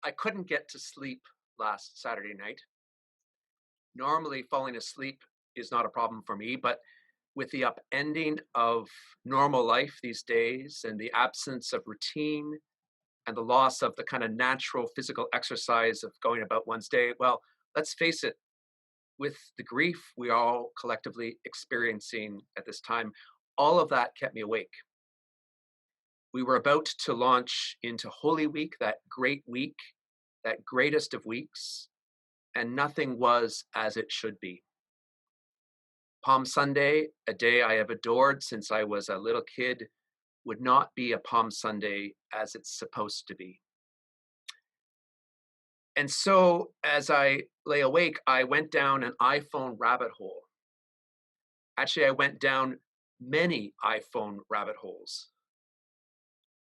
I couldn't get to sleep last Saturday night. Normally, falling asleep is not a problem for me, but with the upending of normal life these days and the absence of routine and the loss of the kind of natural physical exercise of going about one's day, well, let's face it, with the grief we are all collectively experiencing at this time, all of that kept me awake. We were about to launch into Holy Week, that great week, that greatest of weeks, and nothing was as it should be. Palm Sunday, a day I have adored since I was a little kid, would not be a Palm Sunday as it's supposed to be. And so as I lay awake, I went down an iPhone rabbit hole. Actually, I went down many iPhone rabbit holes.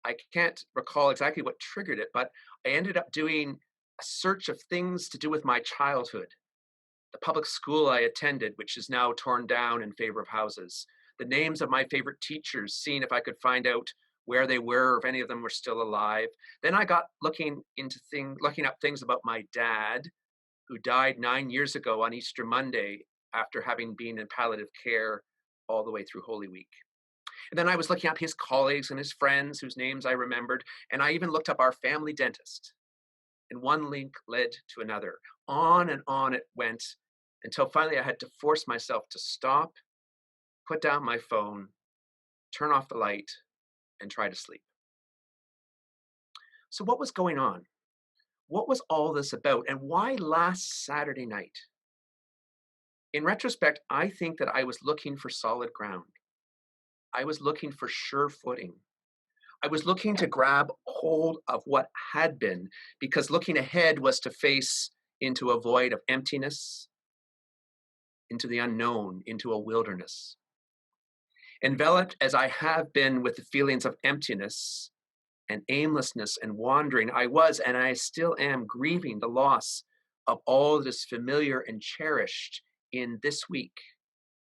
I can't recall exactly what triggered it, but I ended up doing a search of things to do with my childhood. The public school I attended, which is now torn down in favor of houses. The names of my favorite teachers, seeing if I could find out where they were, or if any of them were still alive. Then I got looking up things about my dad, who died 9 years ago on Easter Monday after having been in palliative care all the way through Holy Week. And then I was looking up his colleagues and his friends whose names I remembered, and I even looked up our family dentist. And one link led to another. On and on it went until finally I had to force myself to stop, put down my phone, turn off the light, and try to sleep. So what was going on? What was all this about? And why last Saturday night? In retrospect, I think that I was looking for solid ground. I was looking for sure footing. I was looking to grab hold of what had been, because looking ahead was to face into a void of emptiness, into the unknown, into a wilderness. Enveloped as I have been with the feelings of emptiness and aimlessness and wandering, I was and I still am grieving the loss of all that is familiar and cherished in this week,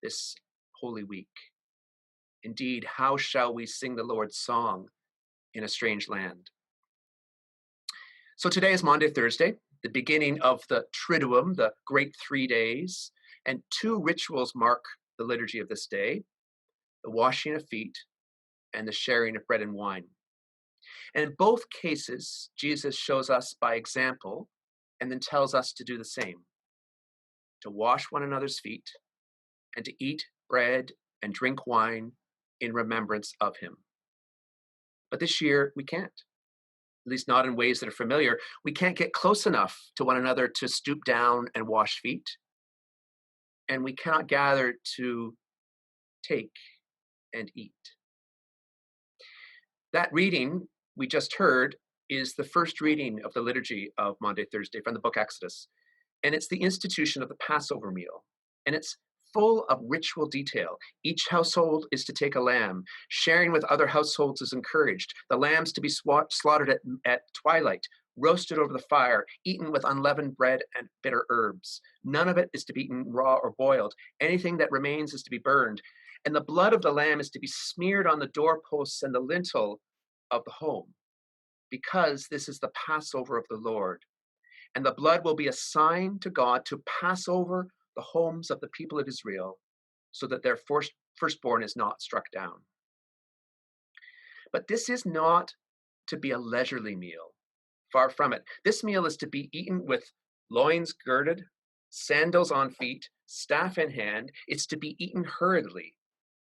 this Holy Week. Indeed, how shall we sing the Lord's song in a strange land? So today is Maundy Thursday, the beginning of the Triduum, the great 3 days, and two rituals mark the liturgy of this day: the washing of feet and the sharing of bread and wine. And in both cases, Jesus shows us by example and then tells us to do the same, to wash one another's feet and to eat bread and drink wine in remembrance of him. But this year, we can't, at least not in ways that are familiar. We can't get close enough to one another to stoop down and wash feet. And we cannot gather to take and eat. That reading we just heard is the first reading of the liturgy of Maundy Thursday from the book Exodus. And it's the institution of the Passover meal. And it's full of ritual detail. Each household is to take a lamb. Sharing with other households is encouraged. The lambs to be slaughtered at twilight, roasted over the fire, eaten with unleavened bread and bitter herbs. None of it is to be eaten raw or boiled. Anything that remains is to be burned. And the blood of the lamb is to be smeared on the doorposts and the lintel of the home, because this is the Passover of the Lord. And the blood will be a sign to God to pass over the homes of the people of Israel, so that their firstborn is not struck down. But this is not to be a leisurely meal. Far from it. This meal is to be eaten with loins girded, sandals on feet, staff in hand. It's to be eaten hurriedly,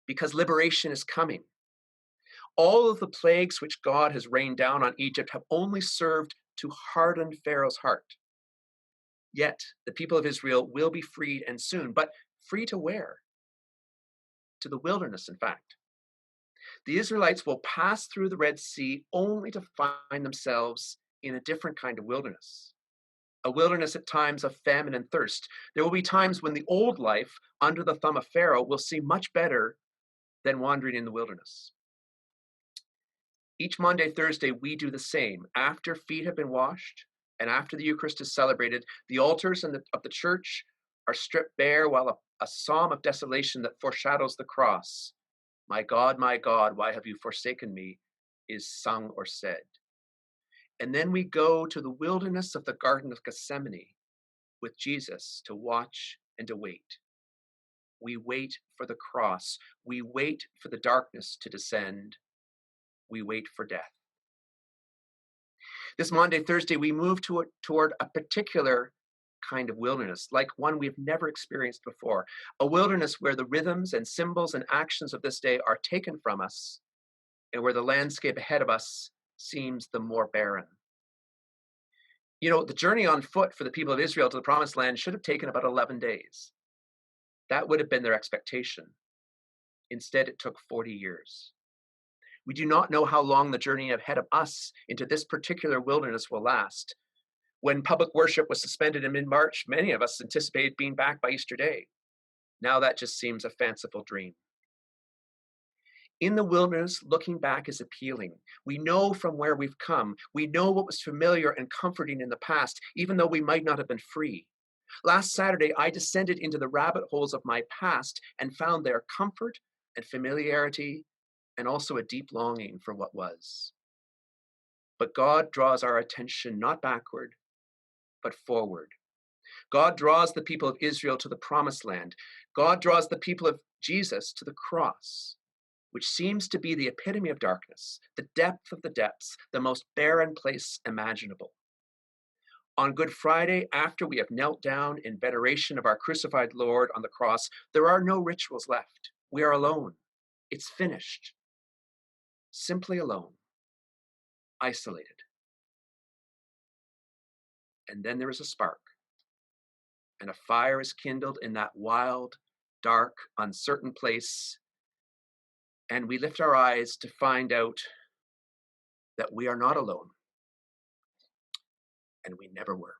because liberation is coming. All of the plagues which God has rained down on Egypt have only served to harden Pharaoh's heart. Yet the people of Israel will be freed, and soon. But free to where? To the wilderness, in fact. The Israelites will pass through the Red Sea only to find themselves in a different kind of wilderness. A wilderness at times of famine and thirst. There will be times when the old life under the thumb of Pharaoh will seem much better than wandering in the wilderness. Each Maundy Thursday, we do the same. After feet have been washed, and after the Eucharist is celebrated, the altars of the church are stripped bare, while a psalm of desolation that foreshadows the cross, my God, why have you forsaken me?" is sung or said. And then we go to the wilderness of the Garden of Gethsemane with Jesus to watch and to wait. We wait for the cross. We wait for the darkness to descend. We wait for death. This Maundy, Thursday, we move toward a particular kind of wilderness, like one we've never experienced before, a wilderness where the rhythms and symbols and actions of this day are taken from us, and where the landscape ahead of us seems the more barren. You know, the journey on foot for the people of Israel to the Promised Land should have taken about 11 days. That would have been their expectation. Instead, it took 40 years. We do not know how long the journey ahead of us into this particular wilderness will last. When public worship was suspended in mid-March, many of us anticipated being back by Easter Day. Now that just seems a fanciful dream. In the wilderness, looking back is appealing. We know from where we've come. We know what was familiar and comforting in the past, even though we might not have been free. Last Saturday, I descended into the rabbit holes of my past and found there comfort and familiarity and also a deep longing for what was. But God draws our attention not backward, but forward. God draws the people of Israel to the Promised Land. God draws the people of Jesus to the cross, which seems to be the epitome of darkness, the depth of the depths, the most barren place imaginable. On Good Friday, after we have knelt down in veneration of our crucified Lord on the cross, there are no rituals left. We are alone. It's finished. Simply alone, isolated. And then there is a spark, and a fire is kindled in that wild, dark, uncertain place, and we lift our eyes to find out that we are not alone, and we never were.